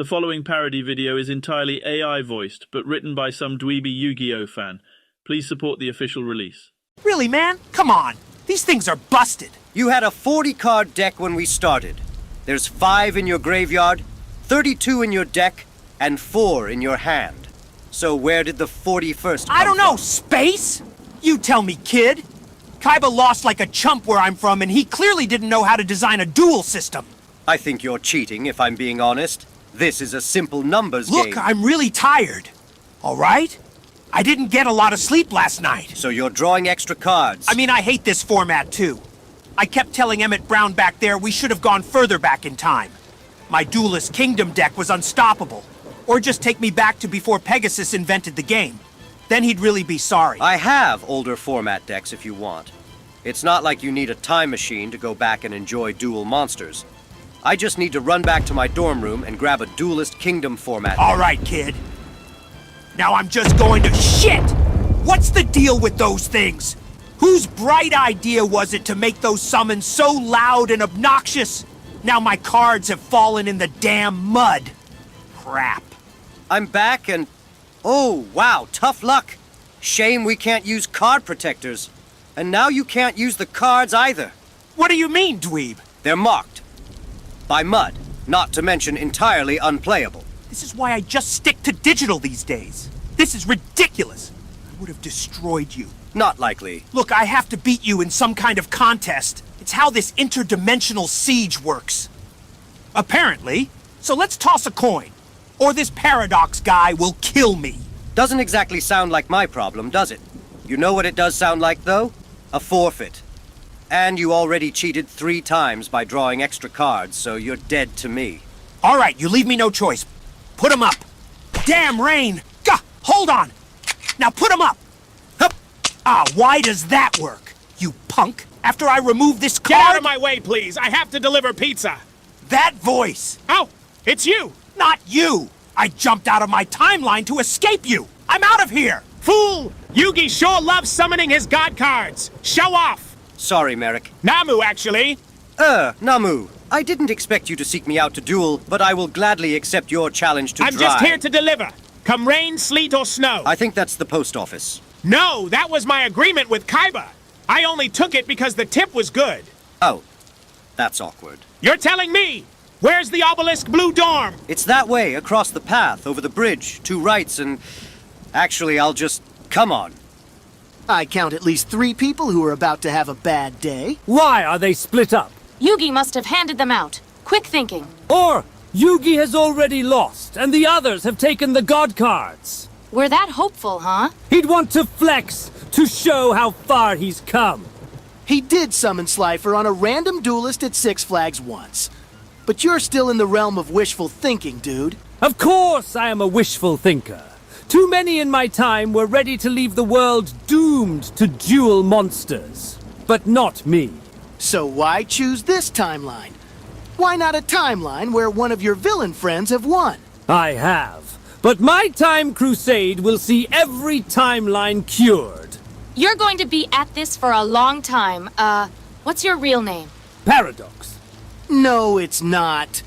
The following parody video is entirely AI voiced, but written by some dweeby Yu-Gi-Oh fan. Please support the official release. Really, man? Come on. These things are busted. You had a 40-card deck when we started. There's 5 in your graveyard, 32 in your deck, and 4 in your hand. So where did the 41st come I don't know, from? space? You tell me, kid. Kaiba lost like a chump where I'm from, and he clearly didn't know how to design a duel system. I think you're cheating, if I'm being honest. This is a simple numbers game. Look, I'm really tired. All right? I didn't get a lot of sleep last night. So you're drawing extra cards. I mean, I hate this format, too. I kept telling Emmett Brown back there we should have gone further back in time. My Duelist Kingdom deck was unstoppable. Or just take me back to before Pegasus invented the game. Then he'd really be sorry. I have older format decks if you want. It's not like you need a time machine to go back and enjoy duel monsters. I just need to run back to my dorm room and grab a Duelist Kingdom format deck. All right, kid. Now I'm just going to shit! What's the deal with those things? Whose bright idea was it to make those summons so loud and obnoxious? Now my cards have fallen in the damn mud. Crap. I'm back and... Oh, wow, tough luck. Shame we can't use card protectors. And now you can't use the cards either. What do you mean, dweeb? They're marked. By mud, not to mention entirely unplayable. This is why I just stick to digital these days. This is ridiculous. I would have destroyed you. Not likely. Look, I have to beat you in some kind of contest. It's how this interdimensional siege works. Apparently. So let's toss a coin. Or this Paradox guy will kill me. Doesn't exactly sound like my problem, does it? You know what it does sound like, though? A forfeit. And you already cheated 3 times by drawing extra cards, so you're dead to me. All right, you leave me no choice. Put 'em up. Damn rain! Gah! Hold on! Now put 'em up! Hup! Ah, why does that work? You punk! After I remove this card... Get out of my way, please! I have to deliver pizza! That voice! Oh, it's you! Not you! I jumped out of my timeline to escape you! I'm out of here! Fool! Yugi sure loves summoning his god cards! Show off! Sorry, Merrick. Namu, actually! Namu. I didn't expect you to seek me out to duel, but I will gladly accept your challenge to I'm just here to deliver. Come rain, sleet, or snow. I think that's the post office. No, that was my agreement with Kaiba. I only took it because the tip was good. Oh, that's awkward. You're telling me! Where's the Obelisk Blue Dorm? It's that way, across the path, over the bridge, 2 rights, and... Actually, I'll just... Come on. I count at least 3 people who are about to have a bad day. Why are they split up? Yugi must have handed them out. Quick thinking. Or Yugi has already lost, and the others have taken the god cards. We're that hopeful, huh? He'd want to flex, to show how far he's come. He did summon Slifer on a random duelist at Six Flags once. But you're still in the realm of wishful thinking, dude. Of course I am a wishful thinker. Too many in my time were ready to leave the world doomed to duel monsters. But not me. So why choose this timeline? Why not a timeline where one of your villain friends have won? I have. But my Time Crusade will see every timeline cured. You're going to be at this for a long time. What's your real name? Paradox. No, it's not.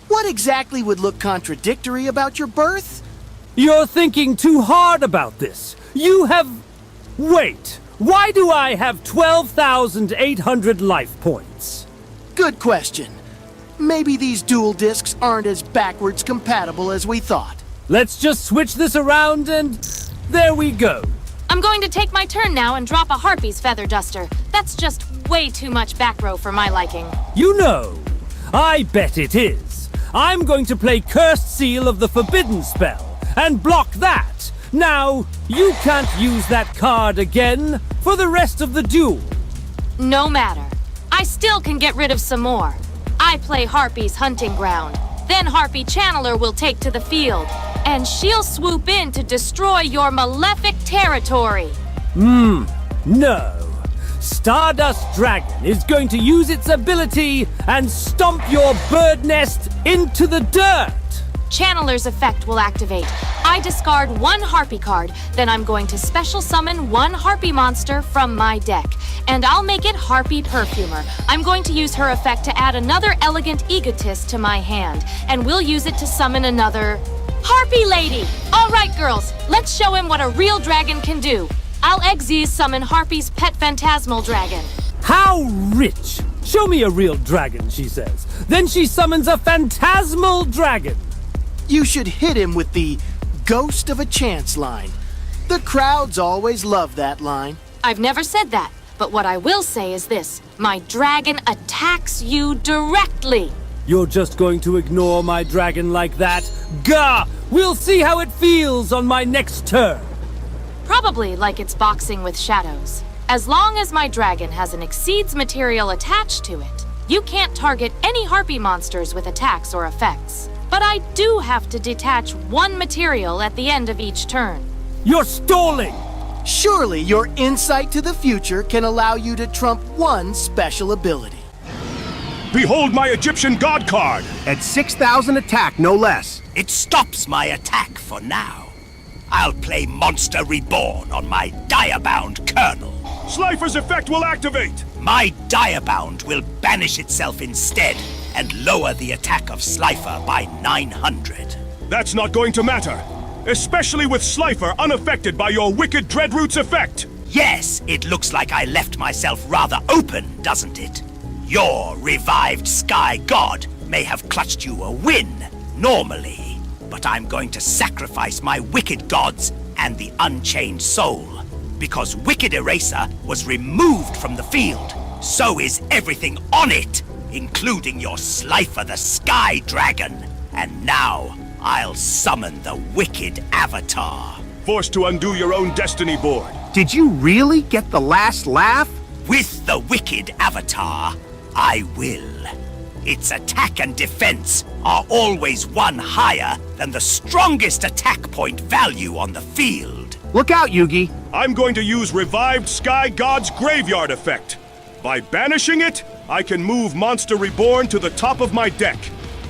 What exactly would look contradictory about your birth? You're thinking too hard about this. You have... Wait. Why do I have 12,800 life points? Good question. Maybe these dual discs aren't as backwards compatible as we thought. Let's just switch this around and... there we go. I'm going to take my turn now and drop a Harpy's feather duster. That's just way too much back row for my liking. You know, I bet it is. I'm going to play Cursed Seal of the Forbidden spell and block that. Now, you can't use that card again for the rest of the duel. No matter. I still can get rid of some more. I play Harpy's hunting ground. Then Harpy Channeler will take to the field. And she'll swoop in to destroy your malefic territory. No. Stardust Dragon is going to use its ability and stomp your bird nest into the dirt. Channeler's effect will activate. I discard one Harpy card, then I'm going to special summon one Harpy monster from my deck. And I'll make it Harpy Perfumer. I'm going to use her effect to add another Elegant Egotist to my hand. And we'll use it to summon another Harpy Lady! Alright girls, let's show him what a real dragon can do. I'll Xyz summon Harpy's pet phantasmal dragon. How rich! Show me a real dragon, she says. Then she summons a phantasmal dragon. You should hit him with the Ghost of a Chance line. The crowds always love that line. I've never said that, but what I will say is this. My dragon attacks you directly. You're just going to ignore my dragon like that? Gah! We'll see how it feels on my next turn. Probably like it's boxing with shadows. As long as my dragon has an exceeds material attached to it, you can't target any Harpy monsters with attacks or effects. But I do have to detach one material at the end of each turn. You're stalling! Surely your insight to the future can allow you to trump one special ability. Behold my Egyptian god card! At 6,000 attack, no less. It stops my attack for now. I'll play Monster Reborn on my Direbound Colonel. Slifer's effect will activate! My Direbound will banish itself instead and lower the attack of Slifer by 900. That's not going to matter, especially with Slifer unaffected by your wicked Dreadroot's effect! Yes, it looks like I left myself rather open, doesn't it? Your revived Sky God may have clutched you a win, normally, but I'm going to sacrifice my wicked gods and the Unchained Soul. Because Wicked Eraser was removed from the field, so is everything on it, including your Slifer the Sky Dragon. And now, I'll summon the Wicked Avatar. Forced to undo your own destiny board. Did you really get the last laugh? With the Wicked Avatar, I will. Its attack and defense are always one higher than the strongest attack point value on the field. Look out, Yugi. I'm going to use Revived Sky God's Graveyard effect. By banishing it, I can move Monster Reborn to the top of my deck.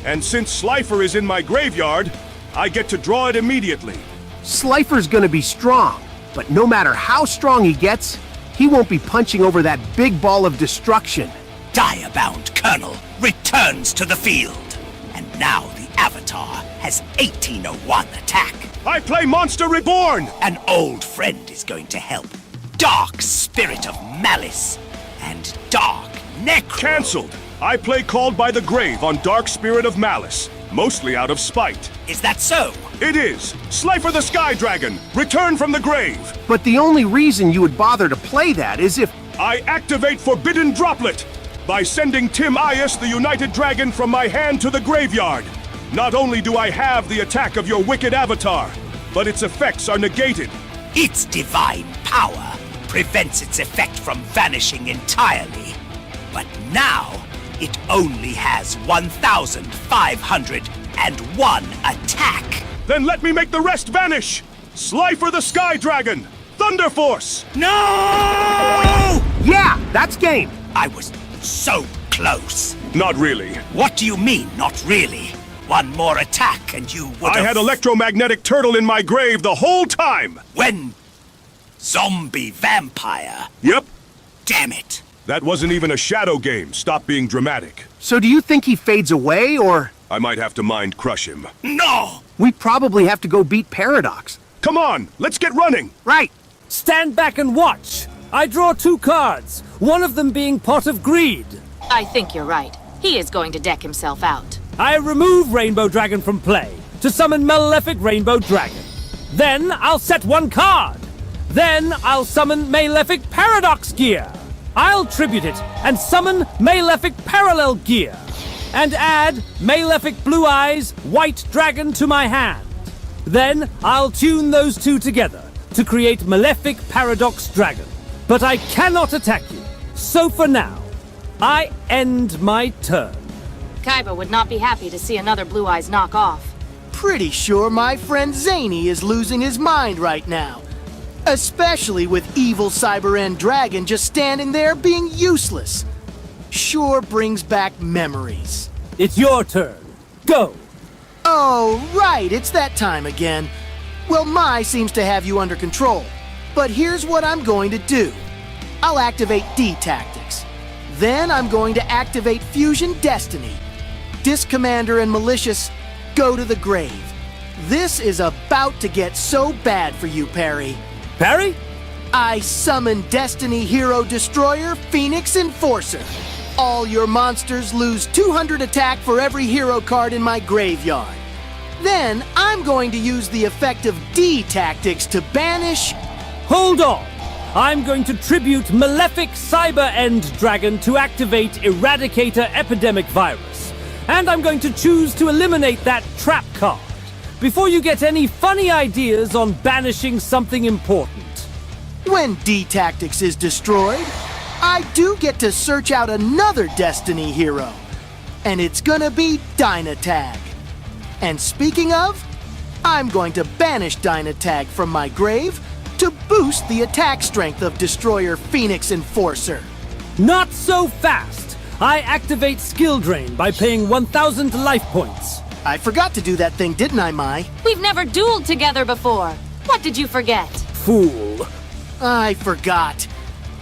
And since Slifer is in my graveyard, I get to draw it immediately. Slifer's gonna be strong, but no matter how strong he gets, he won't be punching over that big ball of destruction. Direbound Colonel returns to the field. And now the Avatar has 1801 attack. I play Monster Reborn! An old friend is going to help. Dark Spirit of Malice and Dark Necro. Cancelled! I play Called by the Grave on Dark Spirit of Malice, mostly out of spite. Is that so? It is! Slifer the Sky Dragon, return from the grave! But the only reason you would bother to play that is if... I activate Forbidden Droplet by sending Tim Ias the United Dragon from my hand to the graveyard. Not only do I have the attack of your wicked avatar, but its effects are negated. Its divine power prevents its effect from vanishing entirely. But now, it only has 1,501 attack. Then let me make the rest vanish! Slifer the Sky Dragon! Thunder Force! No! Yeah, that's game. I was so close. Not really. What do you mean, not really? One more attack and you would I had Electromagnetic Turtle in my grave the whole time! When? Zombie Vampire? Yep. Damn it. That wasn't even a shadow game. Stop being dramatic. So do you think he fades away, or... I might have to mind crush him. No! We probably have to go beat Paradox. Come on, let's get running! Right. Stand back and watch! I draw 2 cards, one of them being Pot of Greed. I think you're right. He is going to deck himself out. I remove Rainbow Dragon from play to summon Malefic Rainbow Dragon. Then I'll set 1 card. Then I'll summon Malefic Paradox Gear. I'll tribute it and summon Malefic Parallel Gear. And add Malefic Blue Eyes White Dragon to my hand. Then I'll tune those 2 together to create Malefic Paradox Dragon. But I cannot attack you. So for now, I end my turn. Kaiba would not be happy to see another Blue Eyes knock off. Pretty sure my friend Zany is losing his mind right now. Especially with evil Cyber End Dragon just standing there being useless. Sure brings back memories. It's your turn. Go! Oh, right, it's that time again. Well, Mai seems to have you under control. But here's what I'm going to do. I'll activate D Tactics. Then I'm going to activate Fusion Destiny. Disc Commander and Malicious, go to the grave. This is about to get so bad for you, Perry. Perry? I summon Destiny Hero Destroyer Phoenix Enforcer. All your monsters lose 200 attack for every hero card in my graveyard. Then I'm going to use the effect of D Tactics to banish... Hold on! I'm going to tribute Malefic Cyber End Dragon to activate Eradicator Epidemic Virus. And I'm going to choose to eliminate that trap card before you get any funny ideas on banishing something important. When D Tactics is destroyed, I do get to search out another Destiny hero. And it's gonna be Dynatag. And speaking of, I'm going to banish Dynatag from my grave to boost the attack strength of Destroyer Phoenix Enforcer. Not so fast! I activate Skill Drain by paying 1,000 life points. I forgot to do that thing, didn't I, Mai? We've never dueled together before. What did you forget? Fool. I forgot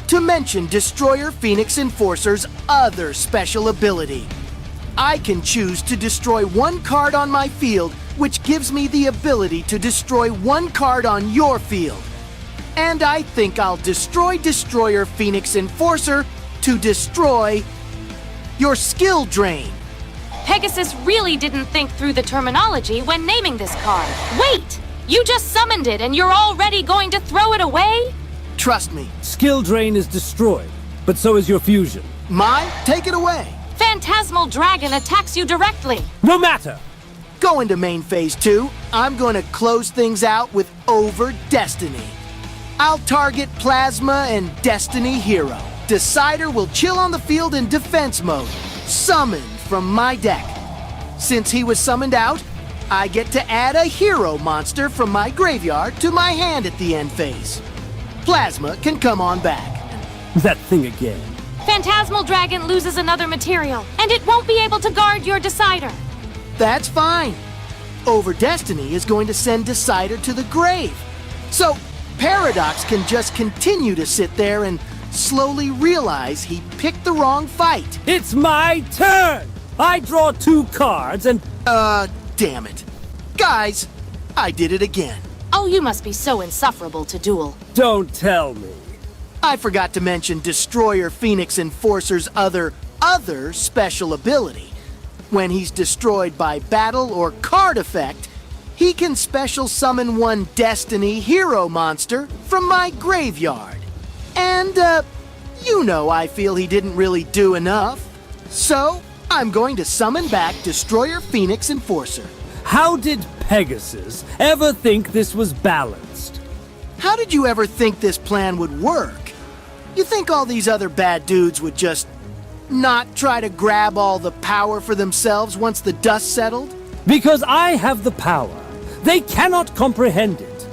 to mention Destroyer Phoenix Enforcer's other special ability. I can choose to destroy one card on my field, which gives me the ability to destroy one card on your field. And I think I'll destroy Destroyer Phoenix Enforcer to destroy your skill drain. Pegasus really didn't think through the terminology when naming this card. Wait! You just summoned it and you're already going to throw it away? Trust me. Skill Drain is destroyed, but so is your fusion. Mai, take it away. Phantasmal Dragon attacks you directly. No matter! Go into main phase 2. I'm going to close things out with Over Destiny. I'll target Plasma and Destiny Hero. Decider will chill on the field in defense mode, summoned from my deck. Since he was summoned out, I get to add a hero monster from my graveyard to my hand at the end phase. Plasma can come on back. That thing again. Phantasmal Dragon loses another material, and it won't be able to guard your Decider. That's fine. Over Destiny is going to send Decider to the grave. So, Paradox can just continue to sit there and slowly realize he picked the wrong fight. It's my turn! I draw 2 cards and... Damn it. Guys, I did it again. Oh, you must be so insufferable to duel. Don't tell me. I forgot to mention Destroyer Phoenix Enforcer's other special ability. When he's destroyed by battle or card effect, he can special summon one Destiny hero monster from my graveyard. And, you know I feel he didn't really do enough. So, I'm going to summon back Destroyer Phoenix Enforcer. How did Pegasus ever think this was balanced? How did you ever think this plan would work? You think all these other bad dudes would just not try to grab all the power for themselves once the dust settled? Because I have the power. They cannot comprehend it.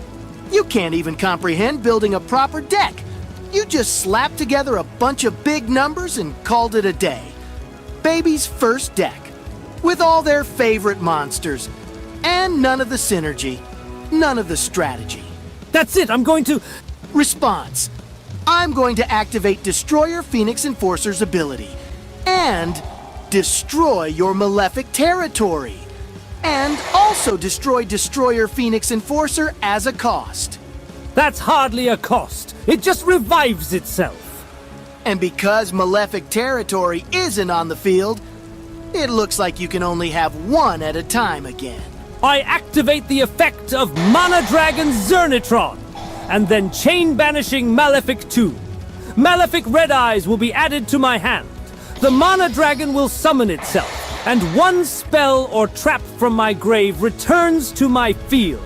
You can't even comprehend building a proper deck. You just slapped together a bunch of big numbers and called it a day. Baby's first deck, with all their favorite monsters, and none of the synergy, none of the strategy. That's it, I'm going to... Response. I'm going to activate Destroyer Phoenix Enforcer's ability, and destroy your Malefic territory, and also destroy Destroyer Phoenix Enforcer as a cost. That's hardly a cost. It just revives itself. And because Malefic territory isn't on the field, it looks like you can only have one at a time again. I activate the effect of Mana Dragon Zernitron, and then Chain Banishing Malefic 2. Malefic Red Eyes will be added to my hand. The Mana Dragon will summon itself, and one spell or trap from my grave returns to my field.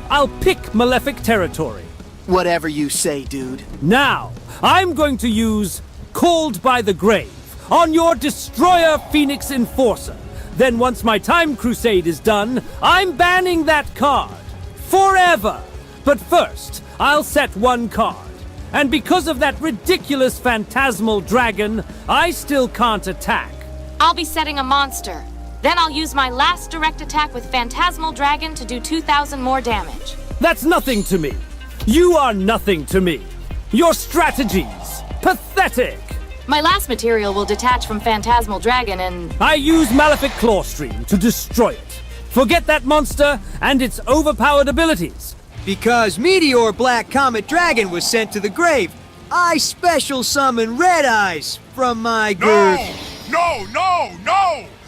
I'll pick Malefic territory. Whatever you say, dude. Now, I'm going to use Called by the Grave on your Destroyer Phoenix Enforcer. Then once my Time Crusade is done, I'm banning that card. Forever! But first, I'll set one card. And because of that ridiculous Phantasmal Dragon, I still can't attack. I'll be setting a monster. Then I'll use my last direct attack with Phantasmal Dragon to do 2,000 more damage. That's nothing to me. You are nothing to me. Your strategies, pathetic. My last material will detach from Phantasmal Dragon and... I use Malefic Clawstream to destroy it. Forget that monster and its overpowered abilities. Because Meteor Black Comet Dragon was sent to the grave, I special summon Red Eyes from my group. No!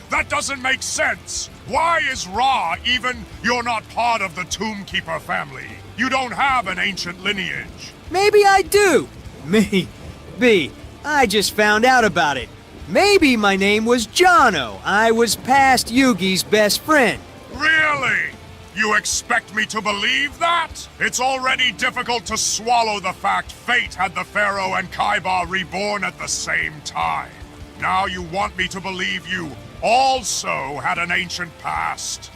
That doesn't make sense! Why is Ra even... You're not part of the Tombkeeper family. You don't have an ancient lineage. Maybe I do. Maybe. I just found out about it. Maybe my name was Jono. I was past Yugi's best friend. Really? You expect me to believe that? It's already difficult to swallow the fact fate had the Pharaoh and Kaiba reborn at the same time. Now you want me to believe you also had an ancient past.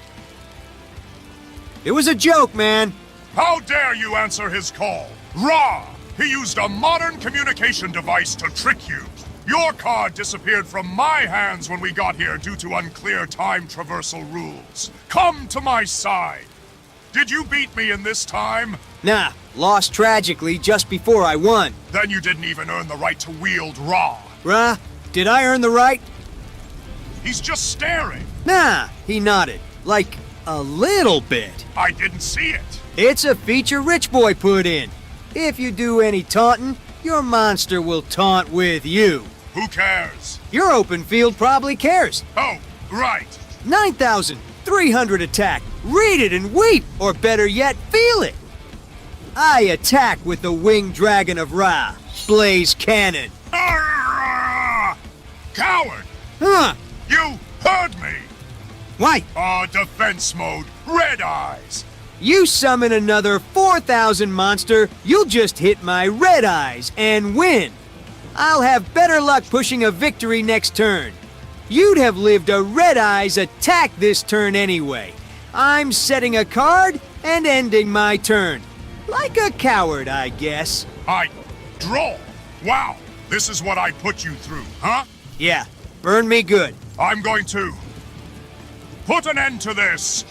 It was a joke, man. How dare you answer his call? Ra! He used a modern communication device to trick you. Your card disappeared from my hands when we got here due to unclear time traversal rules. Come to my side. Did you beat me in this time? Nah, lost tragically just before I won. Then you didn't even earn the right to wield Ra. Ra, did I earn the right? He's just staring. Nah, he nodded. Like, a little bit. I didn't see it. It's a feature Rich Boy put in. If you do any taunting, your monster will taunt with you. Who cares? Your open field probably cares. Oh, right. 9,300 attack. Read it and weep, or better yet, feel it. I attack with the winged dragon of Ra, Blaze Cannon. Arrgh! Coward! Huh? You heard me! Why? Defense mode, Red Eyes! You summon another 4,000 monster, you'll just hit my Red Eyes and win. I'll have better luck pushing a victory next turn. You'd have lived a Red Eyes attack this turn anyway. I'm setting a card and ending my turn. Like a coward, I guess. I draw. Wow, this is what I put you through, huh? Yeah, burn me good. I'm going to put an end to this.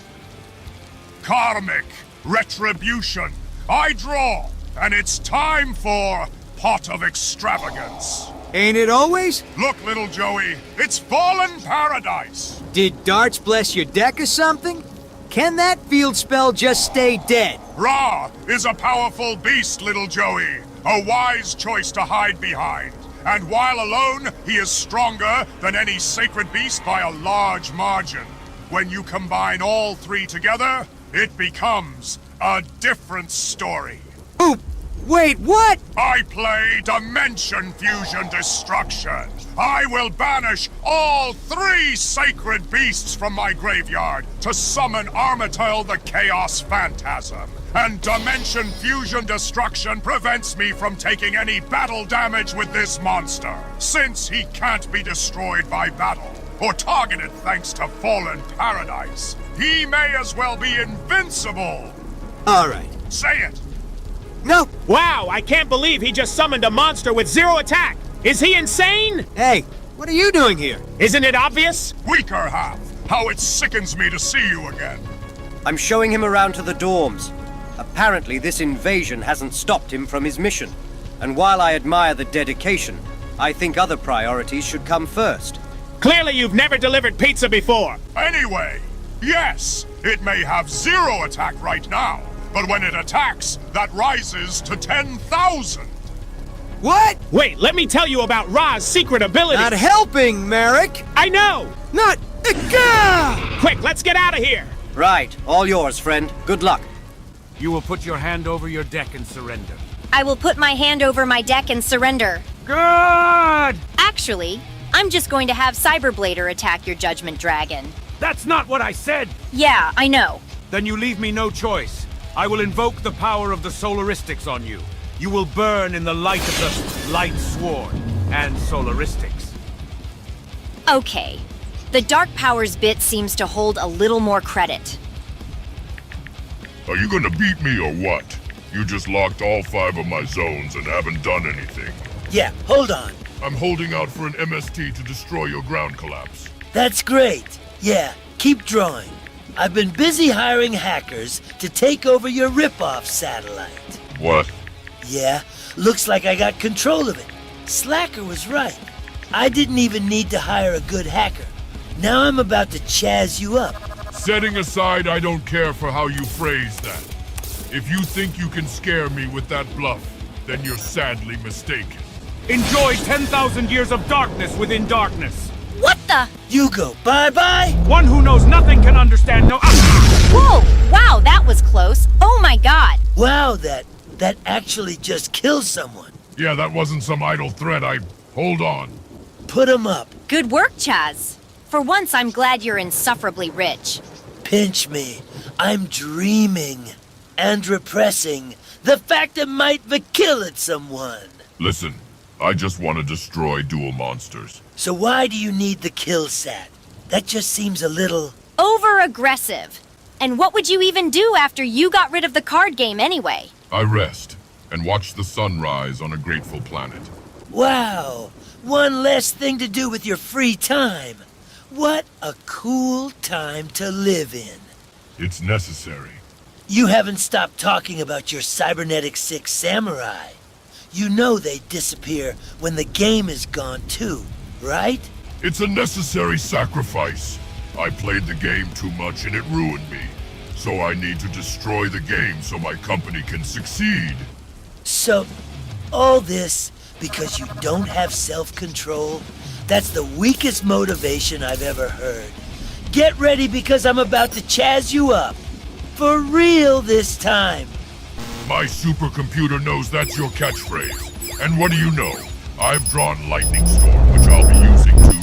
Karmic retribution. I draw, and it's time for Pot of Extravagance. Ain't it always? Look, little Joey, it's Fallen Paradise. Did darts bless your deck or something? Can that field spell just stay dead? Ra is a powerful beast, little Joey. A wise choice to hide behind. And while alone, he is stronger than any sacred beast by a large margin. When you combine all three together, it becomes a different story. Oop! Wait, what? I play Dimension Fusion Destruction. I will banish all three sacred beasts from my graveyard to summon Armageddon the Chaos Phantasm. And Dimension Fusion Destruction prevents me from taking any battle damage with this monster, since he can't be destroyed by battle, or targeted thanks to Fallen Paradise. He may as well be invincible. Alright. Say it. No! Wow, I can't believe he just summoned a monster with 0 attack! Is he insane? Hey, what are you doing here? Isn't it obvious? Weaker half. How it sickens me to see you again. I'm showing him around to the dorms. Apparently, this invasion hasn't stopped him from his mission. And while I admire the dedication, I think other priorities should come first. Clearly you've never delivered pizza before. Anyway, yes, it may have 0 attack right now, but when it attacks, that rises to 10,000. What? Wait, let me tell you about Ra's secret ability. Not helping, Merrick! I know! Not... Quick, let's get out of here! Right, all yours, friend. Good luck. You will put your hand over your deck and surrender. I will put my hand over my deck and surrender. Good! Actually, I'm just going to have Cyberblader attack your Judgment Dragon. That's not what I said! Yeah, I know. Then you leave me no choice. I will invoke the power of the Solaristics on you. You will burn in the light of the Light Sword and Solaristics. Okay. The Dark Powers bit seems to hold a little more credit. Are you gonna beat me or what? You just locked all 5 of my zones and haven't done anything. Yeah, hold on. I'm holding out for an MST to destroy your ground collapse. That's great. Yeah, keep drawing. I've been busy hiring hackers to take over your rip-off satellite. What? Yeah, looks like I got control of it. Slacker was right. I didn't even need to hire a good hacker. Now I'm about to chaz you up. Setting aside I don't care for how you phrase that. If you think you can scare me with that bluff, then you're sadly mistaken. Enjoy 10,000 years of darkness within darkness. What the? You go bye-bye. One who knows nothing can understand no... Whoa! Wow, that was close. Oh my god. Wow, that actually just killed someone. Yeah, that wasn't some idle threat. Hold on. Put him up. Good work, Chaz. For once, I'm glad you're insufferably rich. Pinch me. I'm dreaming and repressing the fact I might be killing someone. Listen, I just want to destroy dual monsters. So why do you need the kill sat? That just seems a little... Over-aggressive. And what would you even do after you got rid of the card game anyway? I rest and watch the sun rise on a grateful planet. Wow! One less thing to do with your free time. What a cool time to live in. It's necessary. You haven't stopped talking about your cybernetic 6 samurai. You know they disappear when the game is gone too, right? It's a necessary sacrifice. I played the game too much and it ruined me. So I need to destroy the game so my company can succeed. So, all this because you don't have self-control? That's the weakest motivation I've ever heard. Get ready because I'm about to chaz you up. For real this time. My supercomputer knows that's your catchphrase. And what do you know? I've drawn Lightning Storm, which I'll be using to...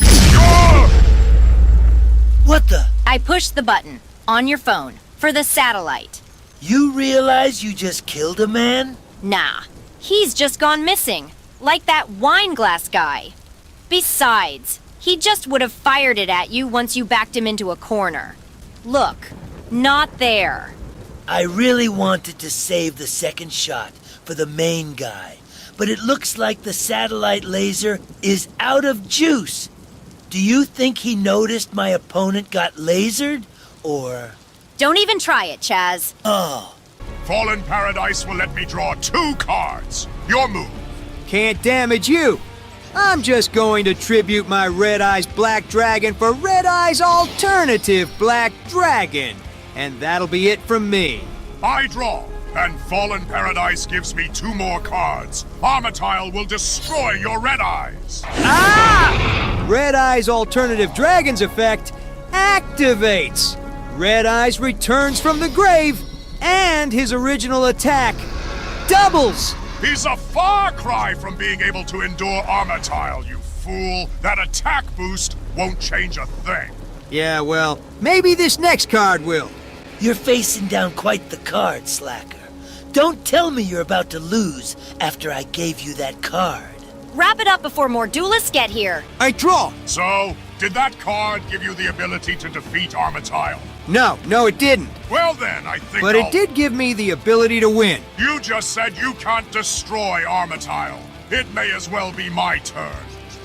What the? I pushed the button on your phone for the satellite. You realize you just killed a man? Nah, he's just gone missing, like that wine glass guy. Besides, he just would have fired it at you once you backed him into a corner. Look, not there. I really wanted to save the second shot for the main guy, but it looks like the satellite laser is out of juice. Do you think he noticed my opponent got lasered, or... Don't even try it, Chaz. Oh. Fallen Paradise will let me draw 2 cards. Your move. Can't damage you. I'm just going to tribute my Red Eyes Black Dragon for Red Eyes Alternative Black Dragon. And that'll be it from me. I draw, and Fallen Paradise gives me 2 more cards. Armatile will destroy your Red Eyes. Ah! Red Eyes Alternative Dragon's effect activates. Red Eyes returns from the grave, and his original attack doubles. He's a far cry from being able to endure Armatile, you fool. That attack boost won't change a thing. Yeah, well, maybe this next card will. You're facing down quite the card, Slacker. Don't tell me you're about to lose after I gave you that card. Wrap it up before more duelists get here. I draw. So, did that card give you the ability to defeat Armatile? No, it didn't. Well then, I think But it did give me the ability to win. You just said you can't destroy Armatile. It may as well be my turn.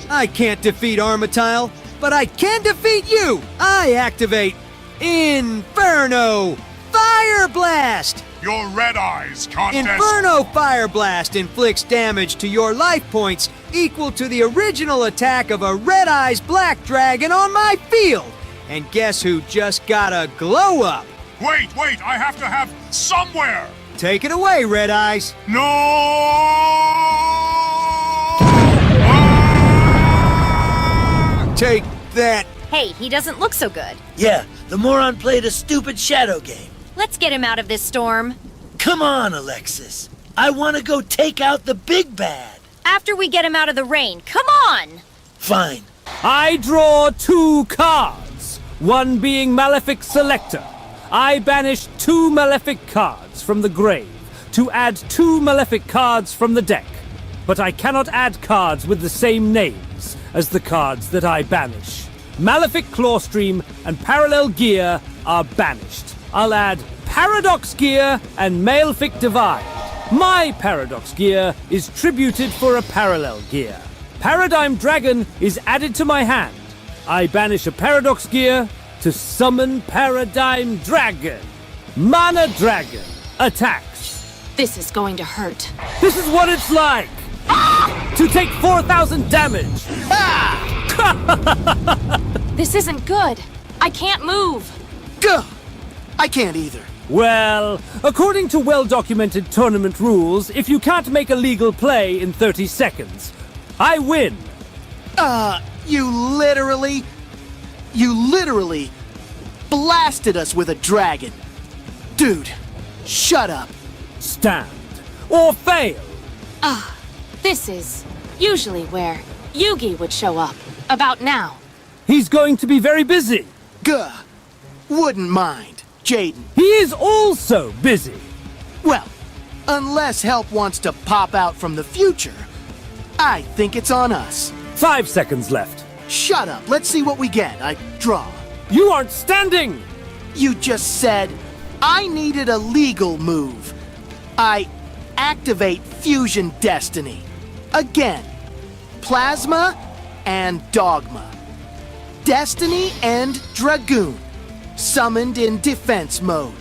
I can't defeat Armatile, but I can defeat you! I activate Inferno Fire Blast! Your Red Eyes can't... Inferno Fire Blast inflicts damage to your life points equal to the original attack of a Red Eyes Black Dragon on my field. And guess who just got a glow up? Wait, I have to have somewhere! Take it away, Red Eyes. No! Take that. Hey, he doesn't look so good. Yeah, the moron played a stupid shadow game. Let's get him out of this storm. Come on, Alexis. I want to go take out the big bad. After we get him out of the rain, come on! Fine. I draw 2 cards, one being Malefic Selector. I banish 2 Malefic cards from the grave to add 2 Malefic cards from the deck. But I cannot add cards with the same names as the cards that I banish. Malefic Clawstream and Parallel Gear are banished. I'll add Paradox Gear and Malefic Divide. My Paradox Gear is tributed for a Parallel Gear. Paradigm Dragon is added to my hand. I banish a Paradox Gear to summon Paradigm Dragon. Mana Dragon attacks. This is going to hurt. This is what it's like to take 4,000 damage. This isn't good. I can't move. Gah! I can't either. Well, according to well-documented tournament rules, if you can't make a legal play in 30 seconds, I win. You literally blasted us with a dragon. Dude, shut up. Stand or fail. This is usually where Yugi would show up. About now. He's going to be very busy. Gah! Wouldn't mind, Jaden. He is also busy. Well, unless help wants to pop out from the future, I think it's on us. 5 seconds left. Shut up. Let's see what we get. I draw. You aren't standing! You just said I needed a legal move. I activate Fusion Destiny. Again. Plasma and Dogma. Destiny and Dragoon. Summoned in defense mode.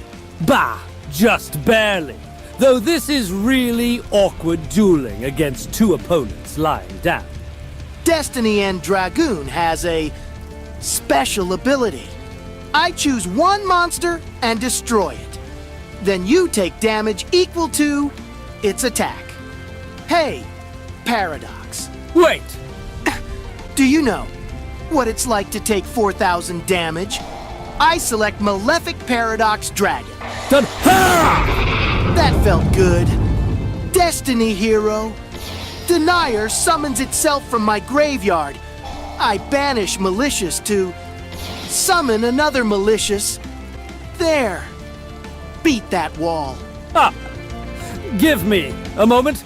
Bah! Just barely. Though this is really awkward dueling against two opponents lying down. Destiny and Dragoon has a special ability. I choose one monster and destroy it. Then you take damage equal to its attack. Hey, Paradox. Wait! Do you know what it's like to take 4,000 damage? I select Malefic Paradox Dragon. Done. That felt good. Destiny hero. Denier summons itself from my graveyard. I banish Malicious to summon another Malicious. There. Beat that wall. Give me a moment.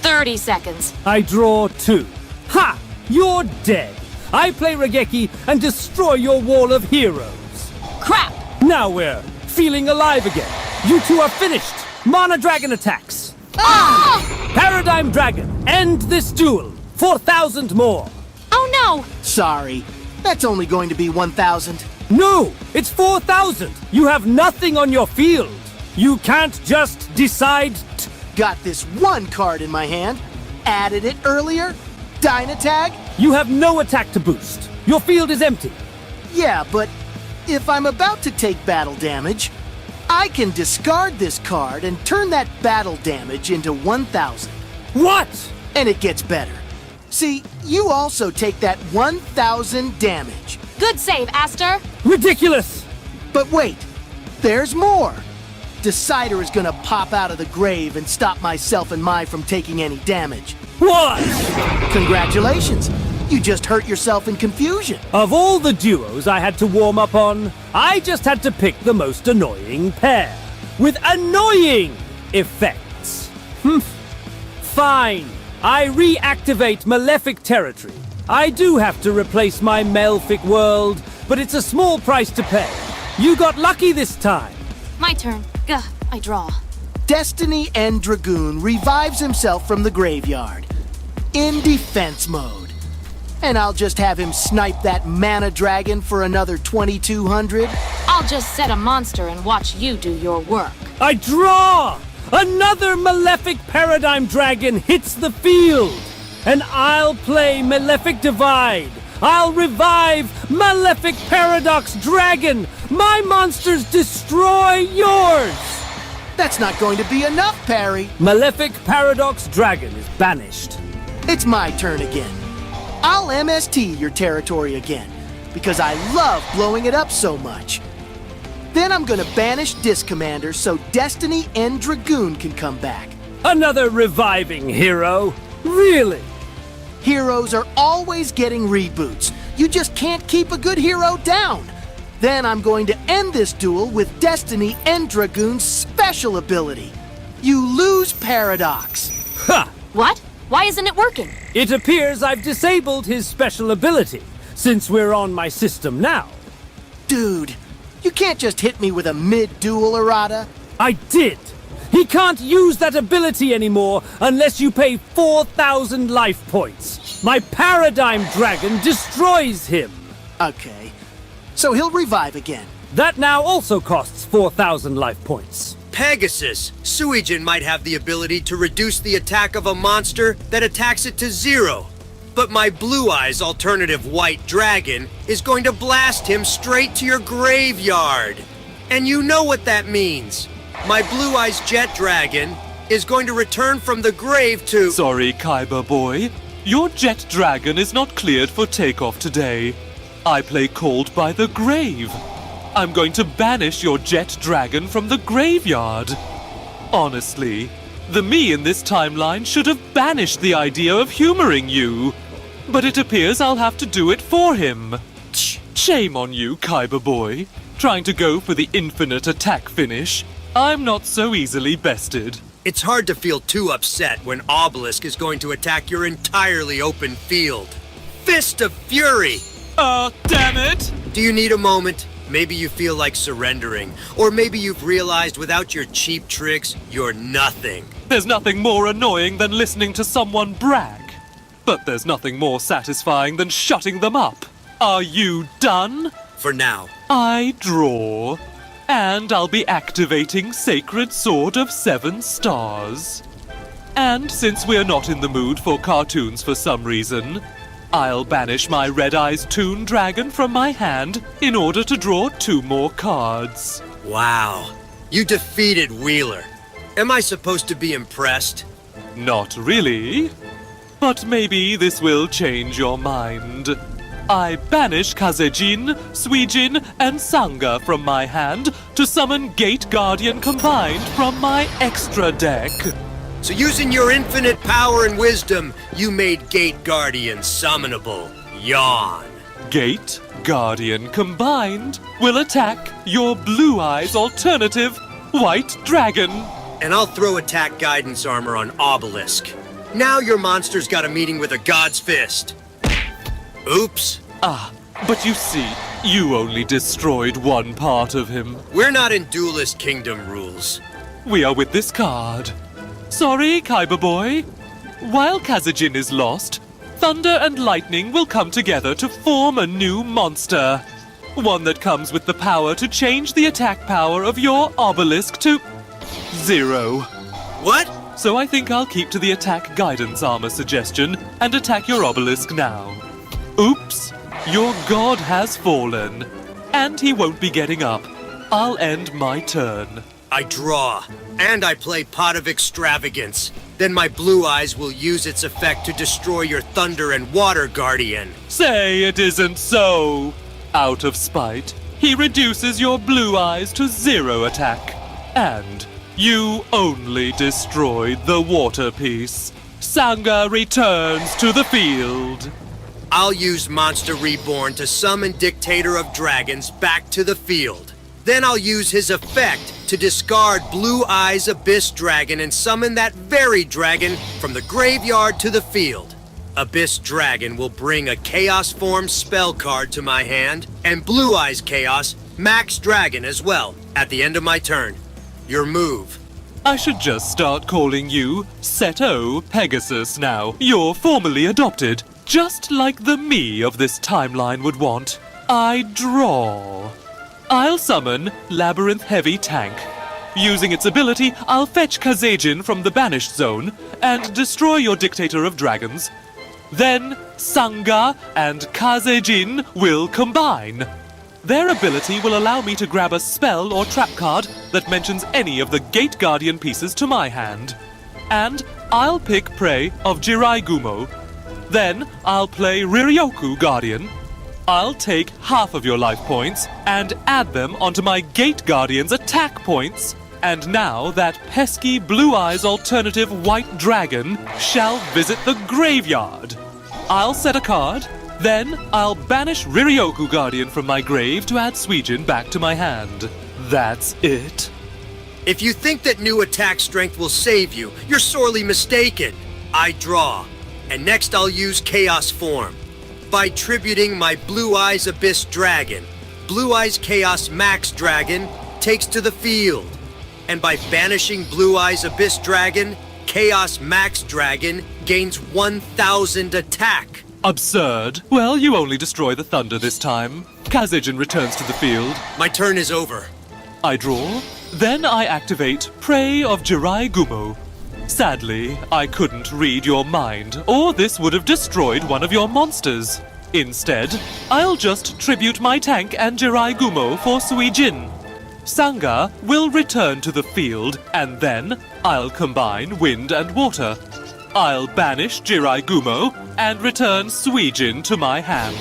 30 seconds. I draw 2. Ha! You're dead. I play Regeki and destroy your wall of heroes. Crap! Now we're feeling alive again. You two are finished. Mana Dragon attacks. Paradigm Dragon, end this duel. 4,000 more. Oh no! Sorry. That's only going to be 1,000. No, it's 4,000. You have nothing on your field. You can't just decide. Got this one card in my hand. Added it earlier. Dynatag? You have no attack to boost. Your field is empty. Yeah, but if I'm about to take battle damage, I can discard this card and turn that battle damage into 1,000. What? And it gets better. See, you also take that 1,000 damage. Good save, Aster. Ridiculous! But wait, there's more. Decider is gonna pop out of the grave and stop myself and Mai from taking any damage. What? Congratulations. You just hurt yourself in confusion. Of all the duos I had to warm up on, I just had to pick the most annoying pair. With annoying effects. Fine. I reactivate Malefic Territory. I do have to replace my Malefic world, but it's a small price to pay. You got lucky this time. My turn. Gah, I draw. Destiny and Dragoon revives himself from the graveyard. In defense mode. And I'll just have him snipe that Mana Dragon for another 2,200. I'll just set a monster and watch you do your work. I draw! Another Malefic Paradigm Dragon hits the field! And I'll play Malefic Divide! I'll revive Malefic Paradox Dragon! My monsters destroy yours! That's not going to be enough, Parry. Malefic Paradox Dragon is banished. It's my turn again. I'll MST your territory again, because I love blowing it up so much. Then I'm gonna banish Disc Commander so Destiny and Dragoon can come back. Another reviving hero? Really? Heroes are always getting reboots. You just can't keep a good hero down. Then I'm going to end this duel with Destiny and Dragoon's special ability. You lose Paradox. Ha! What? Why isn't it working? It appears I've disabled his special ability, since we're on my system now. Dude, you can't just hit me with a mid-duel errata. I did! He can't use that ability anymore unless you pay 4,000 life points. My Paradigm Dragon destroys him. Okay. so he'll revive again. That now also costs 4,000 life points. Pegasus, Suijin might have the ability to reduce the attack of a monster that attacks it to 0. But my Blue Eyes alternative White Dragon is going to blast him straight to your graveyard. And you know what that means. My Blue Eyes Jet Dragon is going to return from the grave to— Sorry, Kaiba boy. Your Jet Dragon is not cleared for takeoff today. I play Called by the Grave. I'm going to banish your Jet Dragon from the graveyard. Honestly, the me in this timeline should have banished the idea of humoring you. But it appears I'll have to do it for him. Shame on you, Kaiba boy. Trying to go for the infinite attack finish. I'm not so easily bested. It's hard to feel too upset when Obelisk is going to attack your entirely open field. Fist of Fury! Damn it! Do you need a moment? Maybe you feel like surrendering. Or maybe you've realized without your cheap tricks, you're nothing. There's nothing more annoying than listening to someone brag. But there's nothing more satisfying than shutting them up. Are you done? For now. I draw. And I'll be activating Sacred Sword of 7 Stars. And since we're not in the mood for cartoons for some reason, I'll banish my Red Eyes Toon Dragon from my hand in order to draw 2 more cards. Wow. You defeated Wheeler. Am I supposed to be impressed? Not really. But maybe this will change your mind. I banish Kazejin, Suijin, and Sanga from my hand to summon Gate Guardian combined from my extra deck. So using your infinite power and wisdom, you made Gate Guardian summonable. Yawn. Gate Guardian combined will attack your Blue Eyes alternative White Dragon. And I'll throw attack guidance armor on Obelisk. Now your monster's got a meeting with a God's Fist. Oops. But you see, you only destroyed one part of him. We're not in Duelist Kingdom rules. We are with this card. Sorry, Kaiba boy. While Kazejin is lost, Thunder and Lightning will come together to form a new monster. One that comes with the power to change the attack power of your Obelisk to 0. What? So I think I'll keep to the attack guidance armor suggestion and attack your Obelisk now. Oops, your god has fallen, and he won't be getting up. I'll end my turn. I draw, and I play Pot of Extravagance. Then my Blue Eyes will use its effect to destroy your Thunder and Water Guardian. Say it isn't so. Out of spite, he reduces your Blue Eyes to 0 attack. And you only destroyed the water piece. Sanga returns to the field. I'll use Monster Reborn to summon Dictator of Dragons back to the field. Then I'll use his effect to discard Blue Eyes Abyss Dragon and summon that very dragon from the graveyard to the field. Abyss Dragon will bring a Chaos Form spell card to my hand, and Blue Eyes Chaos Max Dragon as well, at the end of my turn. Your move. I should just start calling you Seto Pegasus now. You're formally adopted. Just like the me of this timeline would want. I draw. I'll summon Labyrinth Heavy Tank. Using its ability, I'll fetch Kazejin from the banished zone and destroy your Dictator of Dragons. Then Sanga and Kazejin will combine. Their ability will allow me to grab a spell or trap card that mentions any of the Gate Guardian pieces to my hand. And I'll pick Prey of Jirai Gumo. Then I'll play Riryoku Guardian. I'll take half of your life points and add them onto my Gate Guardian's attack points. And now that pesky Blue Eyes alternative White Dragon shall visit the graveyard. I'll set a card, then I'll banish Riryoku Guardian from my grave to add Suijin back to my hand. That's it. If you think that new attack strength will save you, you're sorely mistaken. I draw. And next I'll use Chaos Form. By tributing my Blue Eyes Abyss Dragon, Blue Eyes Chaos Max Dragon takes to the field. And by banishing Blue Eyes Abyss Dragon, Chaos Max Dragon gains 1000 attack. Absurd. Well, you only destroy the thunder this time. Kazejin returns to the field. My turn is over. I draw. Then I activate Prey of Jirai Gumo. Sadly, I couldn't read your mind, or this would have destroyed one of your monsters. Instead, I'll just tribute my tank and Jirai Gumo for Suijin. Sanga will return to the field, and then I'll combine wind and water. I'll banish Jirai Gumo and return Suijin to my hand.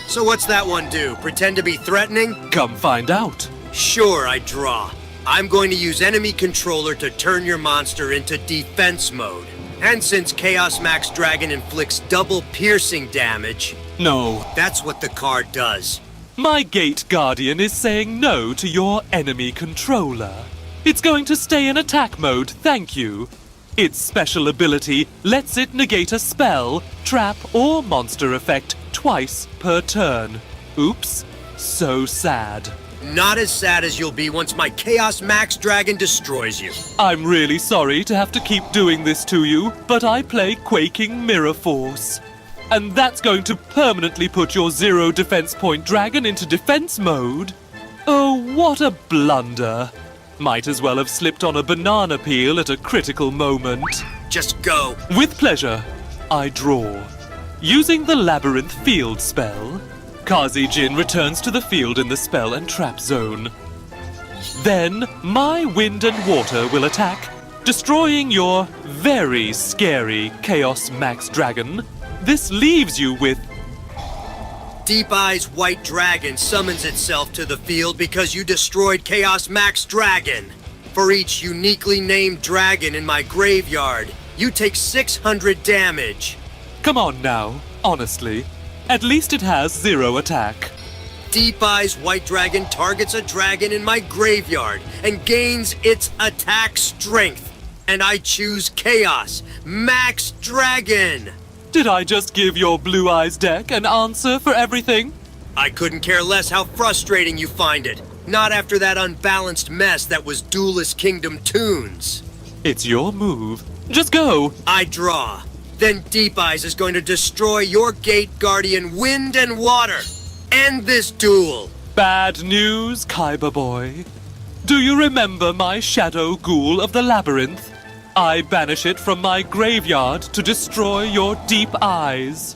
So what's that one do? Pretend to be threatening? Come find out. Sure, I draw. I'm going to use enemy controller to turn your monster into defense mode. And since Chaos Max Dragon inflicts double piercing damage... No. That's what the card does. My Gate Guardian is saying no to your enemy controller. It's going to stay in attack mode, thank you. Its special ability lets it negate a spell, trap, or monster effect twice per turn. Oops, so sad. Not as sad as you'll be once my Chaos Max Dragon destroys you. I'm really sorry to have to keep doing this to you, but I play Quaking Mirror Force. And that's going to permanently put your 0 defense point dragon into defense mode? Oh, what a blunder. Might as well have slipped on a banana peel at a critical moment. Just go. With pleasure. I draw. Using the Labyrinth Field spell, Kazejin returns to the field in the spell and trap zone. Then, my wind and water will attack, destroying your very scary Chaos Max Dragon. This leaves you with... Deep Eyes White Dragon summons itself to the field because you destroyed Chaos Max Dragon. For each uniquely named dragon in my graveyard, you take 600 damage. Come on now, honestly. At least it has 0 attack. Deep Eyes White Dragon targets a dragon in my graveyard and gains its attack strength. And I choose Chaos Max Dragon. Did I just give your Blue Eyes deck an answer for everything? I couldn't care less how frustrating you find it. Not after that unbalanced mess that was Duelist Kingdom Tunes. It's your move. Just go. I draw. Then Deep Eyes is going to destroy your Gate Guardian Wind and Water. End this duel. Bad news, Kaiba boy. Do you remember my Shadow Ghoul of the Labyrinth? I banish it from my graveyard to destroy your Deep Eyes.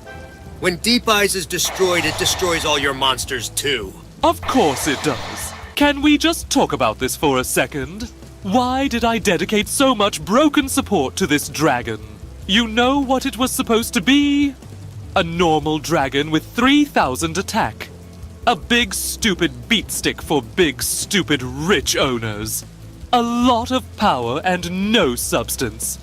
When Deep Eyes is destroyed, it destroys all your monsters too. Of course it does. Can we just talk about this for a second? Why did I dedicate so much broken support to this dragon? You know what it was supposed to be? A normal dragon with 3,000 attack. A big stupid beatstick for big stupid rich owners. A lot of power and no substance.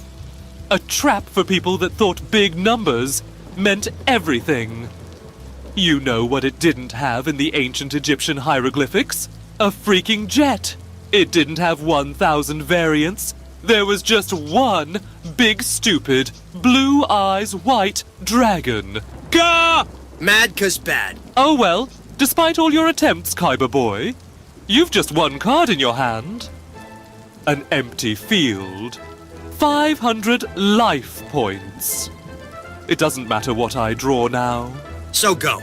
A trap for people that thought big numbers meant everything. You know what it didn't have in the ancient Egyptian hieroglyphics? A freaking jet. It didn't have 1,000 variants. There was just one big stupid, blue eyes white dragon. Gah! Mad 'cause bad. Oh well, despite all your attempts, Kaiba boy, you've just one card in your hand. An empty field. 500 life points. It doesn't matter what I draw now. So go.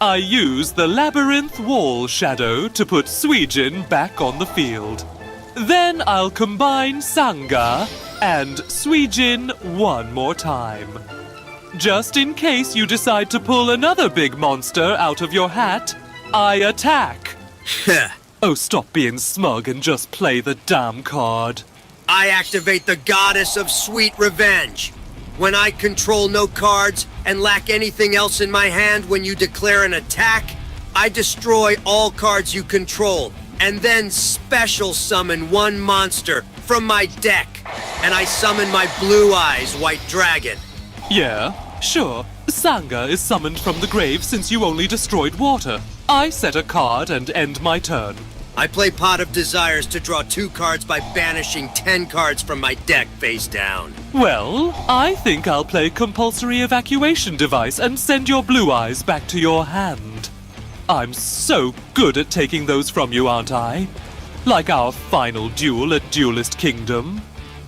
I use the Labyrinth Wall Shadow to put Suijin back on the field. Then I'll combine Sanga and Suijin one more time. Just in case you decide to pull another big monster out of your hat, I attack. Oh, stop being smug and just play the damn card. I activate the Goddess of Sweet Revenge. When I control no cards and lack anything else in my hand when you declare an attack, I destroy all cards you control, and then special summon one monster from my deck. And I summon my Blue Eyes White Dragon. Yeah, sure. Sanga is summoned from the grave since you only destroyed water. I set a card and end my turn. I play Pot of Desires to draw 2 cards by banishing 10 cards from my deck face down. Well, I think I'll play Compulsory Evacuation Device and send your Blue Eyes back to your hand. I'm so good at taking those from you, aren't I? Like our final duel at Duelist Kingdom.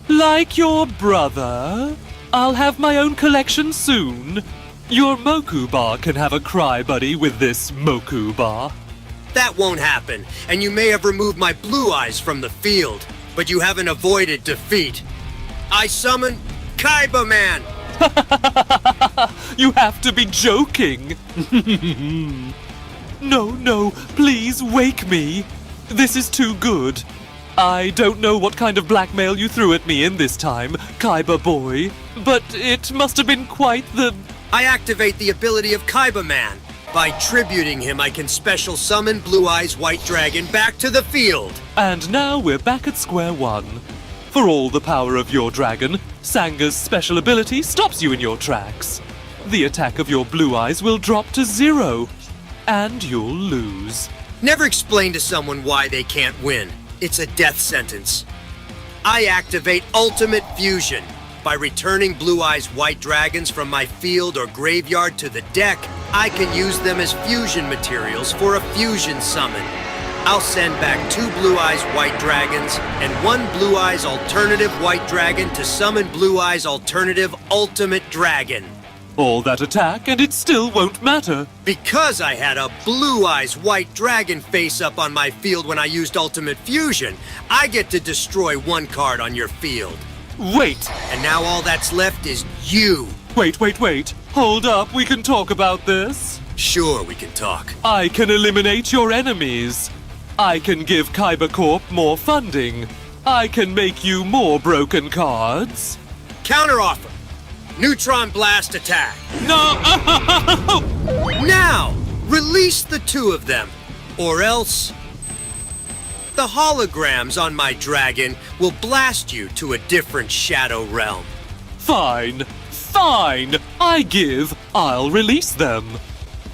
Like your brother. I'll have my own collection soon. Your Moku Bar can have a cry buddy with this Moku Bar. That won't happen, and you may have removed my blue eyes from the field, but you haven't avoided defeat. I summon Kaiba Man! You have to be joking. No, please wake me. This is too good. I don't know what kind of blackmail you threw at me in this time, Kaiba boy, but it must have been quite the... I activate the ability of Kaiba Man. By tributing him, I can special summon Blue Eyes White Dragon back to the field. And now we're back at square one. For all the power of your dragon, Sanga's special ability stops you in your tracks. The attack of your blue eyes will drop to 0, and you'll lose. Never explain to someone why they can't win. It's a death sentence. I activate Ultimate Fusion. By returning Blue Eyes White Dragons from my field or graveyard to the deck, I can use them as fusion materials for a fusion summon. I'll send back 2 Blue Eyes White Dragons and 1 Blue Eyes Alternative White Dragon to summon Blue Eyes Alternative Ultimate Dragon. All that attack and it still won't matter. Because I had a Blue Eyes White Dragon face up on my field when I used Ultimate Fusion, I get to destroy 1 card on your field. Wait! And now all that's left is you. Wait. Hold up, we can talk about this. Sure, we can talk. I can eliminate your enemies. I can give Kaiba Corp more funding. I can make you more broken cards. Counteroffer. Neutron Blast attack. No! Now, release the 2 of them. Or else... the holograms on my dragon will blast you to a different shadow realm. Fine. I'll release them.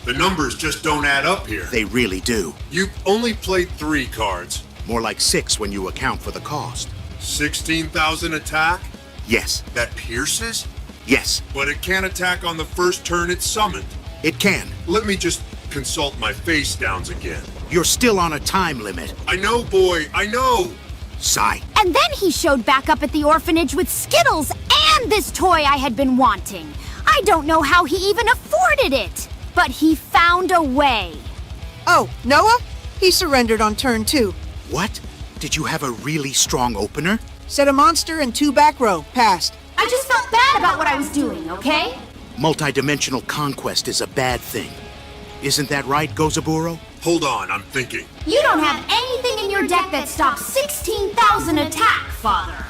The numbers just don't add up here. They really do. You've only played 3 cards. More like 6 when you account for the cost. 16,000 attack? Yes. That pierces? Yes. But it can't attack on the first turn it's summoned. It can. Let me just consult my face downs again. You're still on a time limit. I know, boy, I know! Sigh. And then he showed back up at the orphanage with Skittles and this toy I had been wanting. I don't know how he even afforded it, but he found a way. Oh, Noah? He surrendered on turn 2. What? Did you have a really strong opener? Set a monster and 2 back row. Passed. I just felt bad about what I was doing, okay? Multidimensional conquest is a bad thing. Isn't that right, Gozaburo? Hold on, I'm thinking. You don't have anything in your deck that stops 16,000 attack, Father.